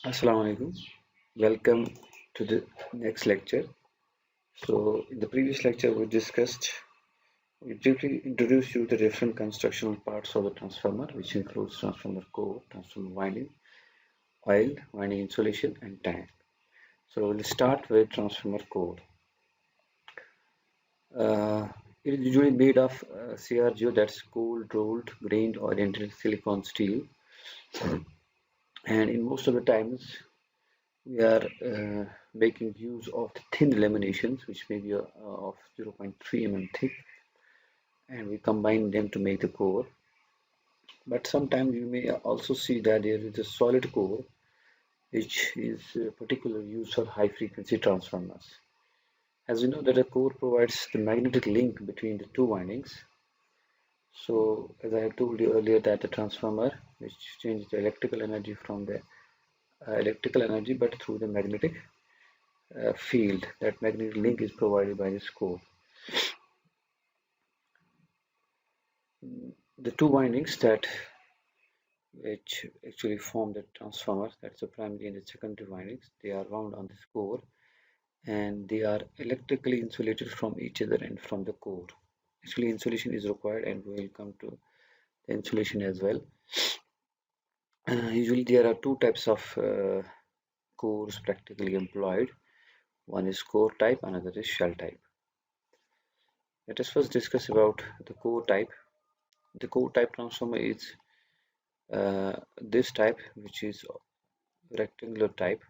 Assalamu alaikum. Welcome to the next lecture. So, in the previous lecture, we briefly introduced you the different constructional parts of the transformer, which includes transformer core, transformer winding, oil, winding insulation, and tank. So, we'll start with transformer core. Uh, it is usually made of CRGO, that's cold rolled grained oriented silicon steel, and in most of the times we are making use of the thin laminations which may be of 0.3 mm thick, and we combine them to make the core. But sometimes you may also see that there is a solid core which is particularly used for high frequency transformers. As you know that a core provides the magnetic link between the two windings. So as I have told you earlier that the transformer which changes the electrical energy from the electrical energy but through the magnetic field, that magnetic link is provided by this core. The two windings that which actually form the transformer, that's the primary and the secondary windings, they are wound on this core and they are electrically insulated from each other and from the core. Actually, insulation is required, and we will come to the insulation as well. Usually, there are two types of cores practically employed. One is core type, another is shell type. Let us first discuss about the core type. The core type transformer is this type, which is rectangular type.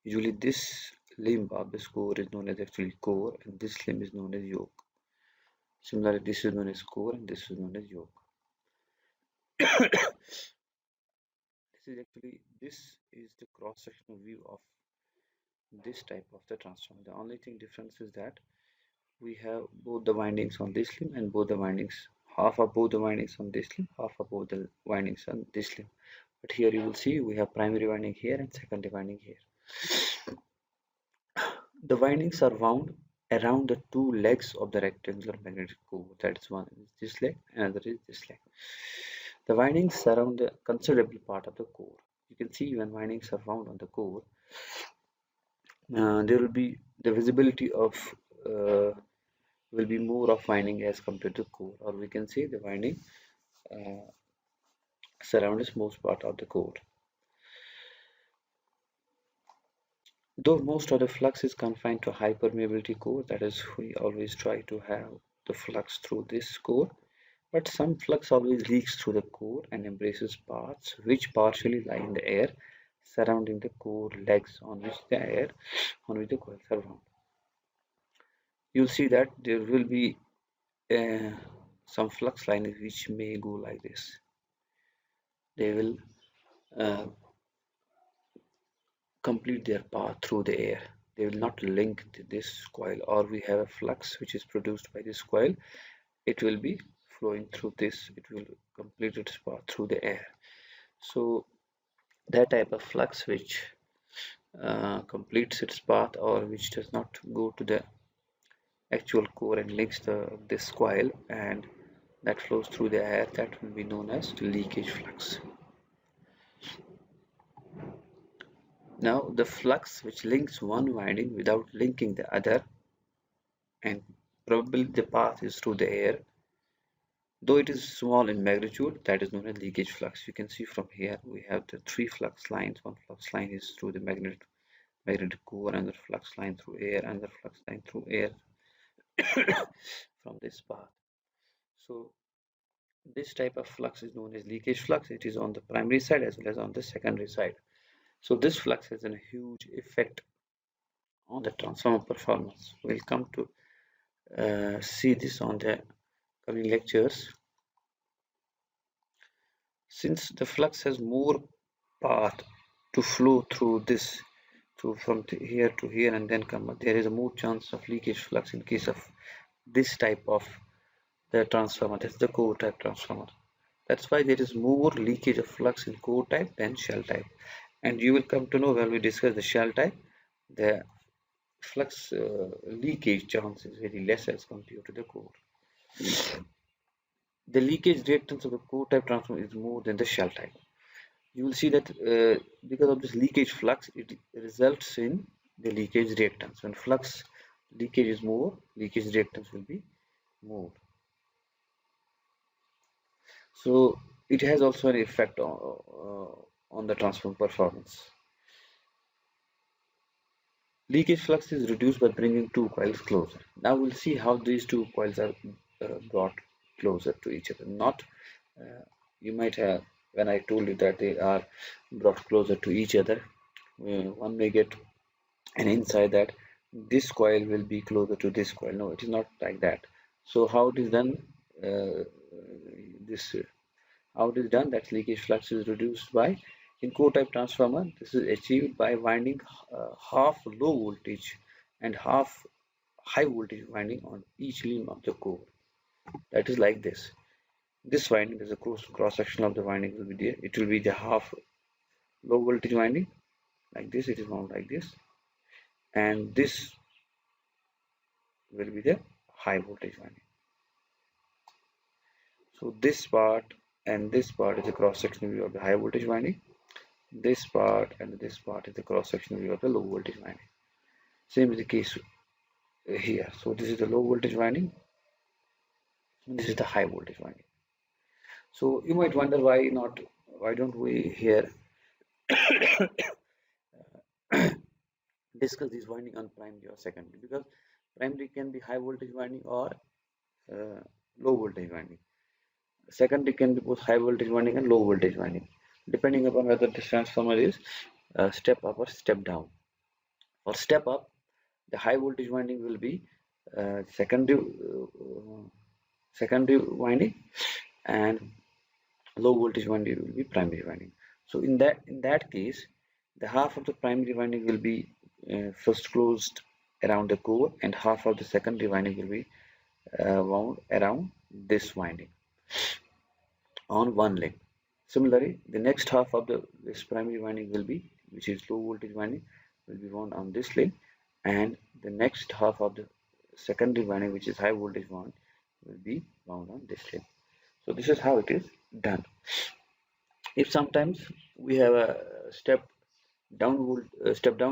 Usually this limb of the core is known as actually core, and this limb is known as yoke. Similarly, this is known as core and this is known as yoke. This is the cross-sectional view of this type of the transformer. The only thing difference is that we have both the windings on this limb and both the windings, half of both the windings on this limb, half of both the windings on this limb. But here you will see we have primary winding here and secondary winding here. The windings are wound around the two legs of the rectangular magnetic core. That is, one is this leg, another is this leg. The windings surround a considerable part of the core. You can see when windings are wound on the core, there will be the visibility of will be more of winding as compared to core, or we can say the winding uh, surrounds most part of the core. Though most of the flux is confined to high permeability core, that is, we always try to have the flux through this core, but some flux always leaks through the core and embraces parts which partially lie in the air surrounding the core legs on which the coils are wound. You'll see that there will be uh, some flux lines which may go like this. They will uh, complete their path through the air. They will not link this coil, or we have a flux which is produced by this coil. It will be flowing through this. It will complete its path through the air. So that type of flux which completes its path or which does not go to the actual core and links this coil and that flows through the air, that will be known as leakage flux. Now the flux which links one winding without linking the other, and probably the path is through the air, though it is small in magnitude, that is known as leakage flux. You can see from here we have the three flux lines. One flux line is through the magnetic core, another flux line through air, another flux line through air from this path. So this type of flux is known as leakage flux. It is on the primary side as well as on the secondary side. So this flux has a huge effect on the transformer performance. We'll come to see this on the coming lectures. Since the flux has more path to flow through this, from here to here and then come, there is a more chance of leakage flux in case of this type of the transformer. That's the core type transformer. That's why there is more leakage of flux in core type than shell type. And you will come to know when we discuss the shell type, the flux leakage chance is very less as compared to the core. The leakage reactance of the core type transformer is more than the shell type. you will see that because of this leakage flux, it results in the leakage reactance. When flux leakage is more, leakage reactance will be more. So it has also an effect on the transformer performance. Leakage flux is reduced by bringing two coils closer. Now we'll see how these two coils are brought closer to each other. Not you might have, when I told you that they are brought closer to each other, one may get an insight that this coil will be closer to this coil. No, it is not like that. So how it is done? Uh, this How it is done? That leakage flux is reduced by in core type transformer. This is achieved by winding half low voltage and half high voltage winding on each limb of the core. That is like this. This winding is a cross section of the winding will be there. It will be the half low voltage winding like this. It is wound like this, and this will be the high voltage winding. So this part and this part is a cross section view of the high voltage winding. This part and this part is the cross section view of the low voltage winding. Same is the case here. So this is the low voltage winding. This is the high voltage winding. So you might wonder why don't we here discuss this winding on primary or secondary? Because primary can be high voltage winding or uh, low voltage winding. Secondary can be both high voltage winding and low voltage winding, depending upon whether this transformer is step up or step down. For step up, the high voltage winding will be secondary winding, and low voltage winding will be primary winding. So in that case, the half of the primary winding will be first closed around the core, and half of the secondary winding will be wound around this winding on one leg. Similarly, the next half of this primary winding will be, which is low voltage winding, will be wound on this leg, and the next half of the secondary winding, which is high voltage one, will be wound on this leg. So this is how it is done. If sometimes we have a step down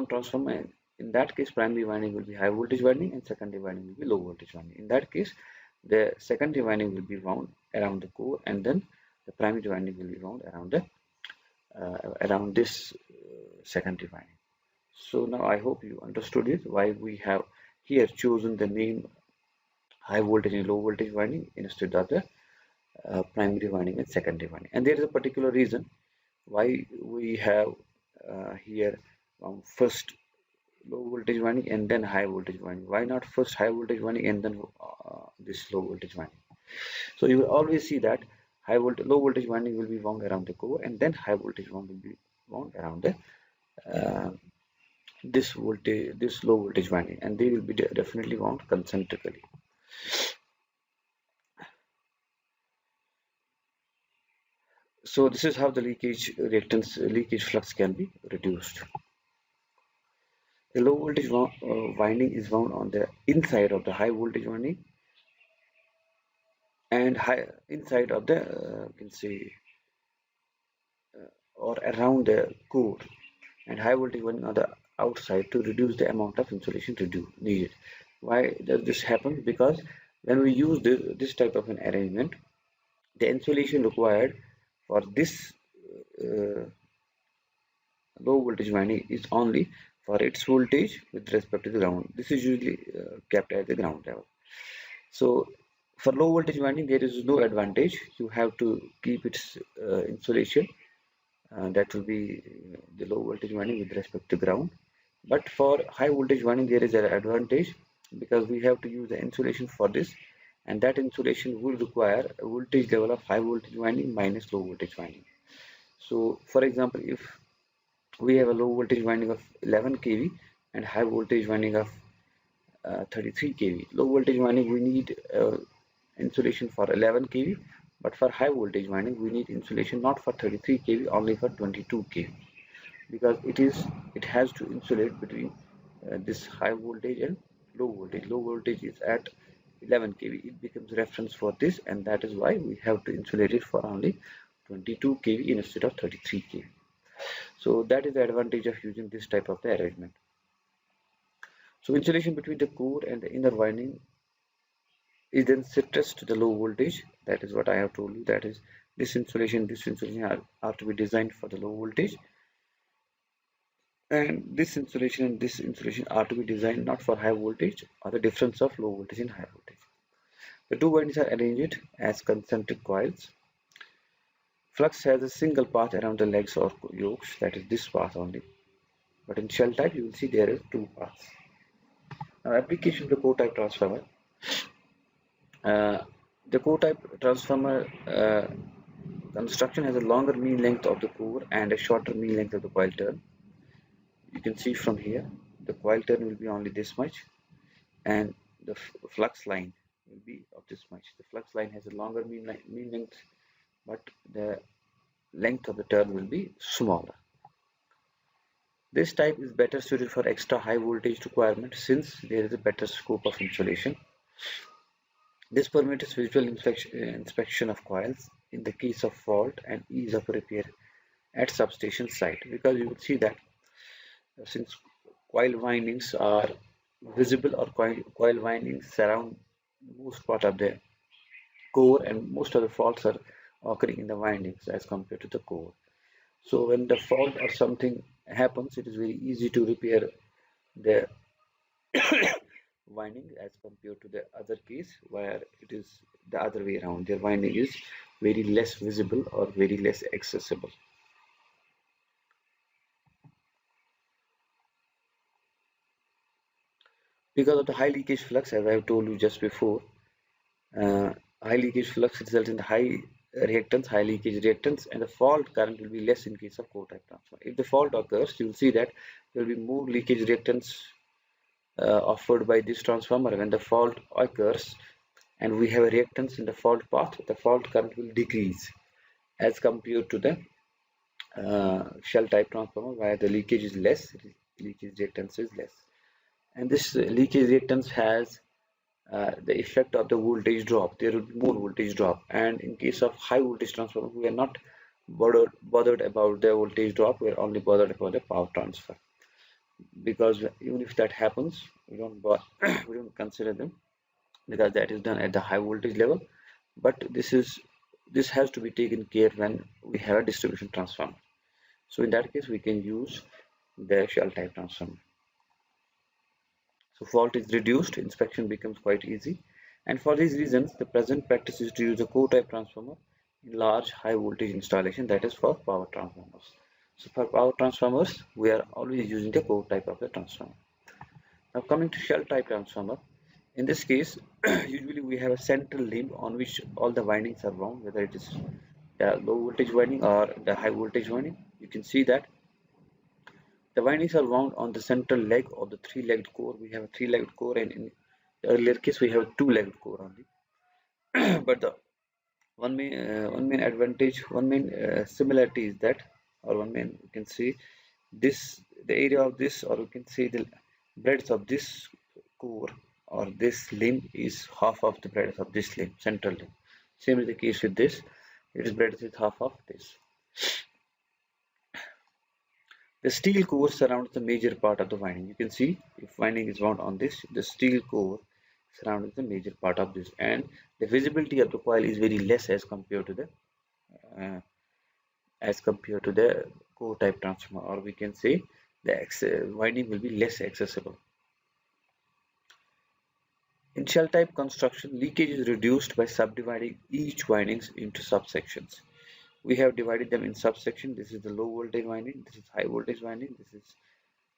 transformer, in that case primary winding will be high voltage winding and secondary winding will be low voltage winding. In that case, the secondary winding will be wound around the core, and then the primary winding will be wound around this secondary winding. So now I hope you understood it, why we have here chosen the name high voltage and low voltage winding instead of the primary winding and secondary winding. And there is a particular reason why we have here first low voltage winding and then high voltage winding. Why not first high voltage winding and then this low voltage winding? So you will always see that low voltage winding will be wound around the core, and then high voltage one will be wound around the uh, this low voltage winding, and they will be definitely wound concentrically. So this is how the leakage flux can be reduced. The low voltage winding is wound on the inside of the high voltage winding and inside of the you can say or around the core, and high voltage winding on the outside to reduce the amount of insulation needed. Why does this happen? Because when we use this type of an arrangement, the insulation required for this uh, low voltage winding is only for its voltage with respect to the ground. This is usually kept at the ground level. So for low voltage winding, there is no advantage. You have to keep its insulation. That will be the low voltage winding with respect to ground. But for high voltage winding, there is an advantage because we have to use the insulation for this, and that insulation will require a voltage level of high voltage winding minus low voltage winding. So, for example, if we have a low voltage winding of 11 kV and high voltage winding of 33 kV. Low voltage winding we need insulation for 11 kV, but for high voltage winding we need insulation not for 33 kV, only for 22 kV, because it has to insulate between this high voltage and low voltage. Low voltage is at 11 kV. It becomes reference for this, and that is why we have to insulate it for only 22 kV instead of 33 kV. So that is the advantage of using this type of the arrangement. So insulation between the core and the inner winding is then stressed to the low voltage. That is what I have told you. That is this insulation are to be designed for the low voltage, and this insulation are to be designed not for high voltage or the difference of low voltage and high voltage. The two windings are arranged as concentric coils. Flux has a single path around the legs or yokes, that is this path only. But in shell type, you will see there is two paths. Now, application of the core type transformer. Uh, the core type transformer construction has a longer mean length of the core and a shorter mean length of the coil turn. You can see from here, the coil turn will be only this much, and the flux line will be of this much. The flux line has a longer mean length, but the length of the turn will be smaller. This type is better suited for extra high voltage requirement since there is a better scope of insulation. This permits visual inspection of coils in the case of fault and ease of repair at substation site, because you will see that since coil windings are visible, or coil windings surround most part of the core, and most of the faults are occurring in the windings as compared to the core. So when the fault or something happens, it is very easy to repair the winding as compared to the other case where it is the other way around. Their winding is very less visible or very less accessible. Because of the high leakage flux, as I have told you just before, uh, high leakage flux results in high reactance, high leakage reactance, and the fault current will be less in case of core type transformer. If the fault occurs, you will see that there will be more leakage reactance offered by this transformer. When the fault occurs and we have a reactance in the fault path, the fault current will decrease as compared to the shell type transformer where the leakage is less, leakage reactance is less. And this leakage reactance has the effect of the voltage drop. There will be more voltage drop, and in case of high voltage transformer, we are not bothered about the voltage drop. We are only bothered about the power transfer, because even if that happens, we don't we don't consider them, because that is done at the high voltage level. But this has to be taken care when we have a distribution transformer. So in that case, we can use the shell type transformer. So fault is reduced, inspection becomes quite easy, and for these reasons, the present practice is to use a core type transformer in large high voltage installation, that is for power transformers. So for power transformers, we are always using the core type of the transformer. Now coming to shell type transformer, in this case, usually we have a central limb on which all the windings are wound, whether it is the low voltage winding or the high voltage winding. You can see that the windings are wound on the central leg of the three-legged core. We have a three-legged core, and in the earlier case we have a two-legged core only. But the one main advantage, one main similarity is that, or one main, you can see this, the area of this, or you can see the breadth of this core or this limb is half of the breadth of this limb, central limb. Same is the case with this. Its breadth is half of this. The steel core surrounds the major part of the winding. You can see if winding is wound on this, the steel core surrounds the major part of this, and the visibility of the coil is very less uh, as compared to the core type transformer, or we can say the winding will be less accessible. In shell type construction, leakage is reduced by subdividing each windings into subsections. We have divided them in subsection. This is the low voltage winding, this is high voltage winding, this is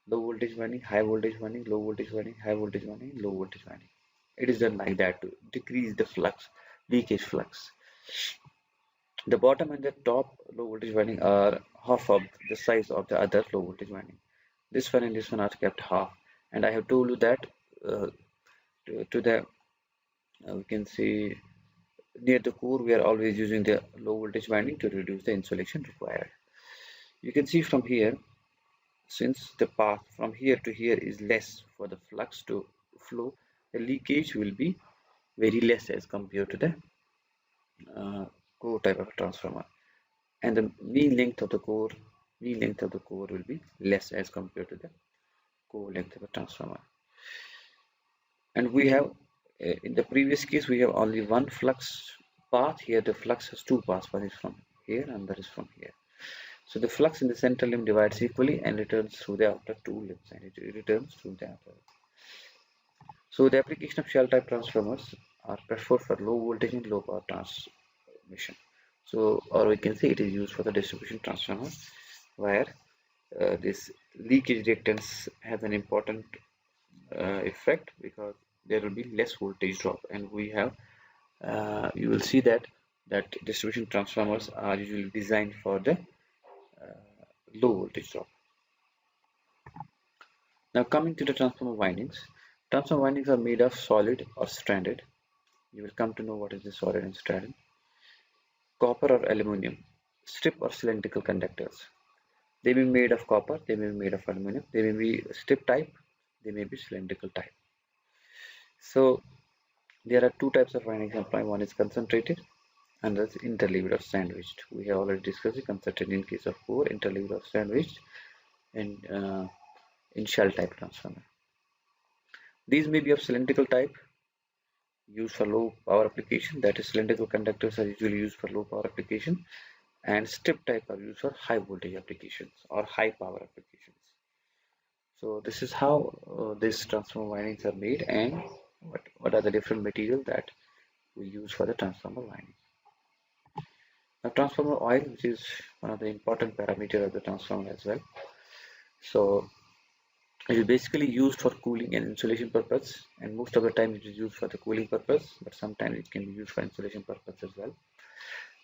low voltage winding, high voltage winding, low voltage winding, high voltage winding, low voltage winding. It is done like that to decrease the flux, leakage flux. The bottom and the top low voltage winding are half of the size of the other low voltage winding. This one and this one are kept half, and I have told you that uh, to the we can see near the core we are always using the low voltage winding to reduce the insulation required. You can see from here, since the path from here to here is less for the flux to flow, the leakage will be very less as compared to the core type of transformer. and the mean length of the core will be less as compared to the core length of a transformer. And we have in the previous case we have only one flux path. Here the flux has two paths, one is from here and that is from here. So the flux in the central limb divides equally and returns through the outer two limbs, and it returns through the outer. So the application of shell type transformers are preferred for low voltage and low power transmission. So, or we can say it is used for the distribution transformer, where this leakage reactance has an important effect, because there will be less voltage drop, and we have you will see that distribution transformers are usually designed for the low voltage drop. Now coming to the transformer windings are made of solid or stranded. You will come to know what is the solid and stranded. Copper or aluminum, strip or cylindrical conductors. They may be made of copper, they may be made of aluminum, they may be strip type, they may be cylindrical type. So there are two types of windings employed. One is concentrated and that's interleaved or sandwiched. We have already discussed the concentrated in case of core, interleaved or sandwiched in shell type transformer. These may be of cylindrical type, used for low power application, that is cylindrical conductors are usually used for low power application, and strip type are used for high voltage applications or high power applications. So this is how these transformer windings are made, and what are the different materials that we use for the transformer winding. Now transformer oil, which is one of the important parameters of the transformer as well. So it is basically used for cooling and insulation purpose, and most of the time it is used for the cooling purpose, but sometimes it can be used for insulation purpose as well.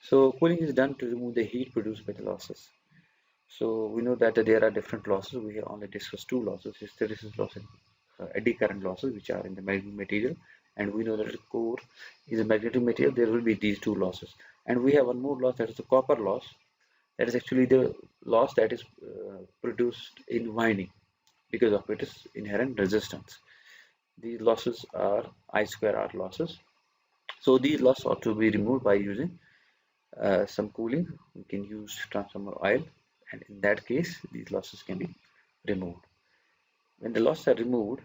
So cooling is done to remove the heat produced by the losses. So we know that there are different losses. We have only discussed two losses: hysteresis loss and eddy current losses, which are in the magnetic material. And we know that the core is a magnetic material. There will be these two losses, and we have one more loss, that is the copper loss. That is actually the loss that is produced in winding because of its inherent resistance. These losses are I square R losses. So these losses ought to be removed by using some cooling. We can use transformer oil, and in that case these losses can be removed. When the losses are removed,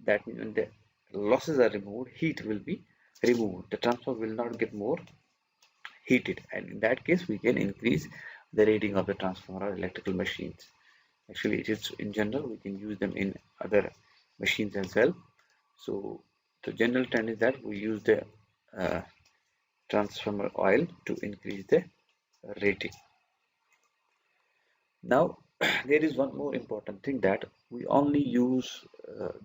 that means when the losses are removed, heat will be removed. The transformer will not get more heated, and in that case we can increase the rating of the transformer or electrical machines. Actually, it is in general, we can use them in other machines as well. So the general trend is that we use the transformer oil to increase the rating. Now there is one more important thing, that we only use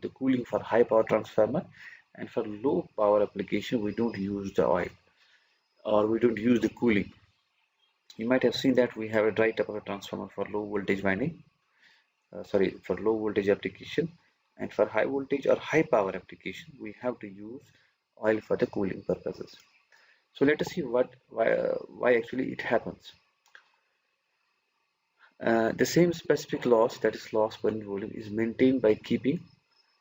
the cooling for high power transformer, and for low power application we don't use the oil, or we don't use the cooling. You might have seen that we have a dry type of a transformer for low voltage winding, for low voltage application, and for high voltage or high power application we have to use oil for the cooling purposes. So let us see why actually it happens. The same specific loss, that is loss per unit volume, is maintained by keeping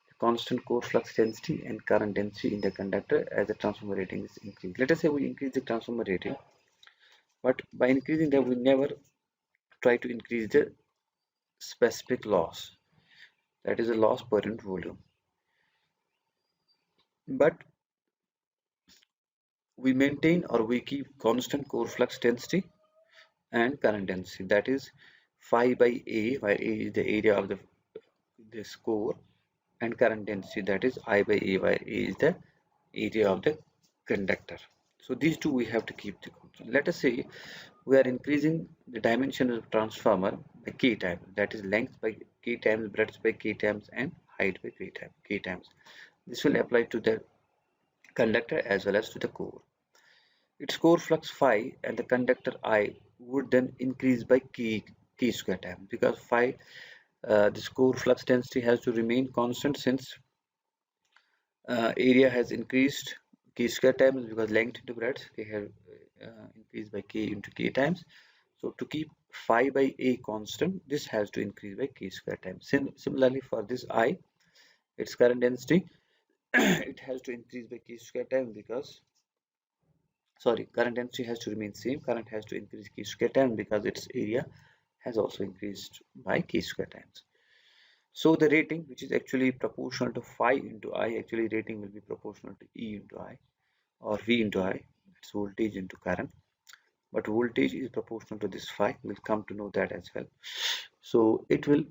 the constant core flux density and current density in the conductor as the transformer rating is increased. Let us say we increase the transformer rating, but by increasing that we never try to increase the specific loss, that is a loss per unit volume, but we maintain or we keep constant core flux density and current density, that is phi by A, where A is the area of this core, and current density, that is I by A, where A is the area of the conductor. So these two we have to keep the constant. Let us say we are increasing the dimension of the transformer by k times, that is length by k times, breadth by k times, and height by k times. This will apply to the conductor as well as to the core. Its core flux phi and the conductor I would then increase by k square time, because phi, this core flux density has to remain constant, since area has increased k square times, because length into breadth they have increased by k into k times. So to keep phi by a constant, this has to increase by k square times. Similarly for this I, its current density it has to increase by k square times, because sorry, current density has to remain same. Current has to increase k square times because its area has also increased by k square times. So the rating, which is actually proportional to phi into I, actually rating will be proportional to E into I or V into I. It's voltage into current, but voltage is proportional to this phi. We'll come to know that as well. So it will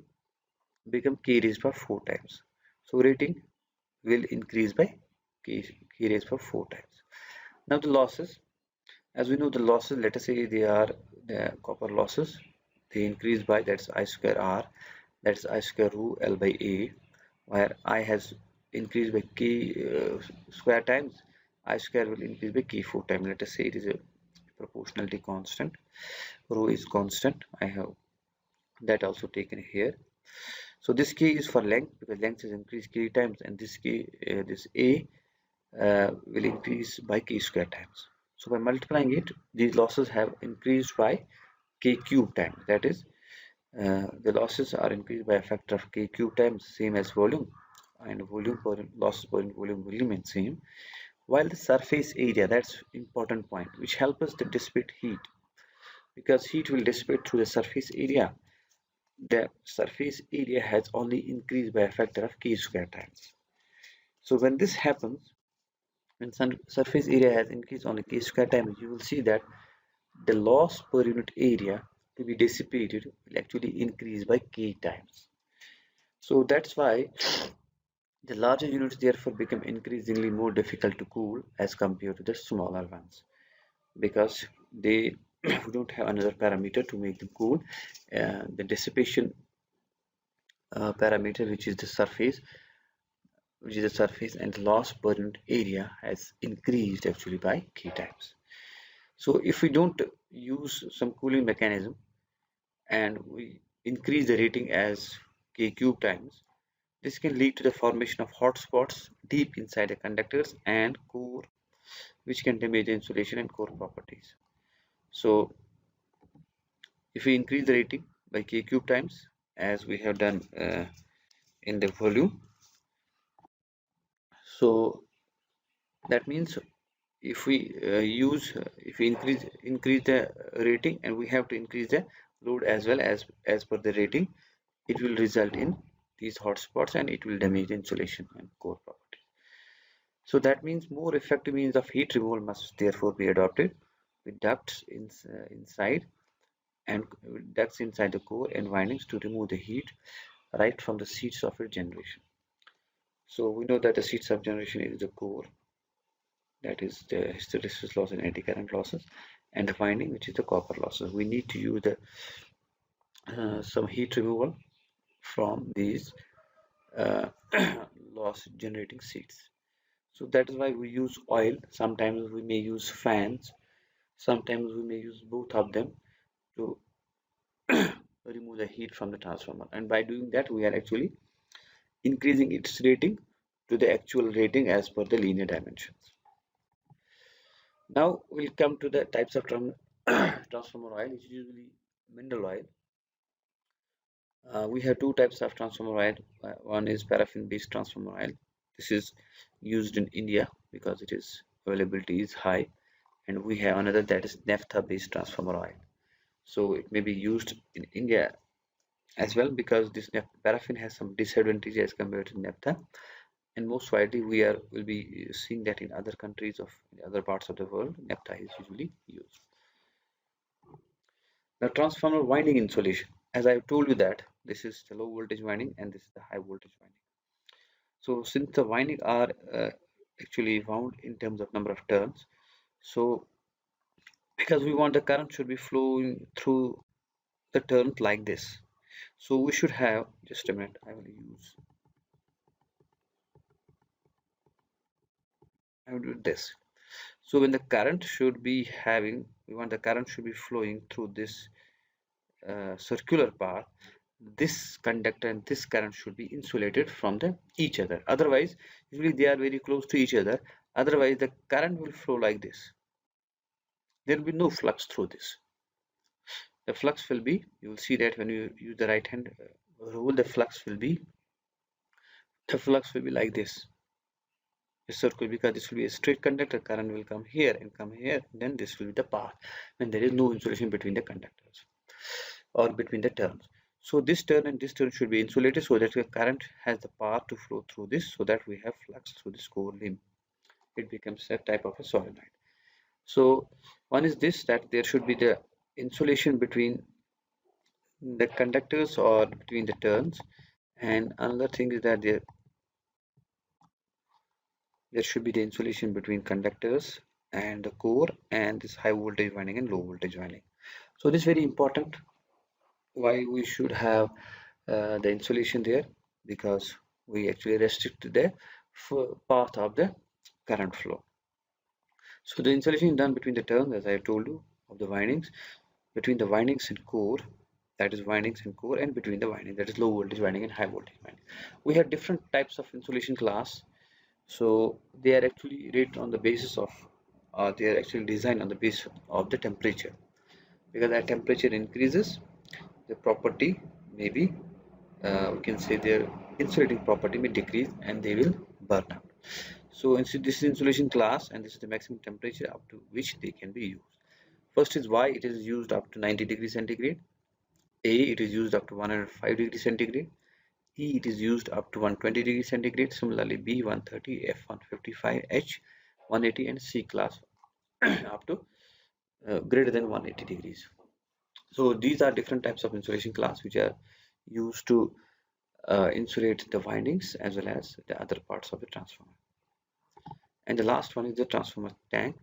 become k raised by 4 times. So rating will increase by k raised by 4 times. Now the losses, as we know the losses, let us say they are the copper losses, they increase by, that's I square R, that's I square rho L by A, where I has increased by k square times, I square will increase by k 4 times. Let us say it is a proportionality constant, rho is constant, I have that also taken here. So this k is for length because length is increased k times, and this k, this a will increase by k square times. So by multiplying it, these losses have increased by k cube times. That is, the losses are increased by a factor of k cube times, same as volume, and volume per losses per volume will remain same. While the surface area, that's important point, which helps us to dissipate heat, because heat will dissipate through the surface area. The surface area has only increased by a factor of k square times. So when this happens, when surface area has increased only k square times, you will see that the loss per unit area to be dissipated will actually increase by k times. So that's why the larger units therefore become increasingly more difficult to cool as compared to the smaller ones, because they don't have another parameter to make them cool. The dissipation parameter, which is the surface, and the loss per unit area has increased actually by k times. So if we don't use some cooling mechanism and we increase the rating as k cube times, this can lead to the formation of hot spots deep inside the conductors and core, which can damage the insulation and core properties. So if we increase the rating by k cube times, as we have done in the volume, so that means if we if we increase the rating, and we have to increase the load as well as per the rating, it will result in these hotspots and it will damage the insulation and core properties. So that means more effective means of heat removal must therefore be adopted, with inside and ducts inside the core and windings to remove the heat right from the seats of its generation. So we know that the seats of generation is the core, that is the hysteresis loss and eddy current losses, and the winding, which is the copper losses. We need to use the some heat removal from these uh, loss generating seats. So that is why we use oil. Sometimes we may use fans, sometimes we may use both of them to remove the heat from the transformer, and by doing that we are actually increasing its rating to the actual rating as per the linear dimensions. Now we'll come to the types of transformer oil, which is usually mineral oil. We have two types of transformer oil. One is paraffin based transformer oil. This is used in India because it is availability is high, and we have another that is naphtha based transformer oil. So it may be used in India as well because this paraffin has some disadvantages as compared to naphtha, and most widely will be seeing that in other countries of in other parts of the world naphtha is usually used. Now transformer winding insulation, as I told you that this is the low voltage winding and this is the high voltage winding. So since the winding are actually wound in terms of number of turns, so because we want the current should be flowing through the turns like this, so we should have, just a minute, I will do this. So when the current should be having, we want the current should be flowing through this circular path. This conductor and this current should be insulated from the each other. Otherwise, usually they are very close to each other. Otherwise, the current will flow like this. There will be no flux through this. The flux will be, you will see that when you use the right hand rule, the flux will be like this. a circle, because this will be a straight conductor. Current will come here and come here. Then this will be the path when there is no insulation between the conductors or between the turns. So this turn and this turn should be insulated so that the current has the path to flow through this, so that we have flux through this core limb. It becomes a type of a solenoid. So one is this, that there should be the insulation between the conductors or between the turns, and another thing is that there should be the insulation between conductors and the core and this high voltage winding and low voltage winding. So this is very important, why we should have the insulation there, because we actually restrict the path of the current flow. So the insulation is done between the turns, as I told you, of the windings, between the windings and core, that is windings and core, and between the winding, that is low voltage winding and high voltage winding. We have different types of insulation class. So they are actually rated on the basis of, they are actually designed on the basis of the temperature, because as temperature increases, the property may be, we can say their insulating property may decrease and they will burn out. So this is insulation class, and this is the maximum temperature up to which they can be used. First is Y, it is used up to 90 degrees centigrade. A, it is used up to 105 degrees centigrade. E, it is used up to 120 degrees centigrade. Similarly, B 130, F 155, H 180, and C class up to greater than 180 degrees. So these are different types of insulation class which are used to insulate the windings as well as the other parts of the transformer. And the last one is the transformer tank.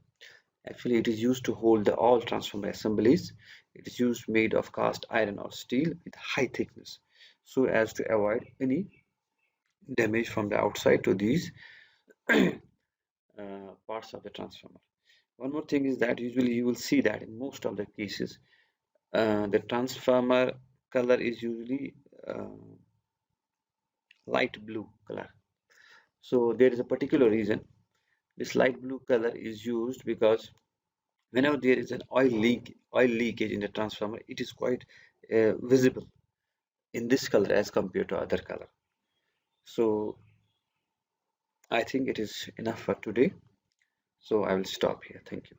Actually, it is used to hold all transformer assemblies. It is used made of cast iron or steel with high thickness, so as to avoid any damage from the outside to these parts of the transformer. One more thing is that usually you will see that in most of the cases, the transformer color is usually light blue color. So there is a particular reason this light blue color is used, because whenever there is an oil leakage in the transformer, it is quite visible in this color as compared to other color. So I think it is enough for today, so I will stop here. Thank you.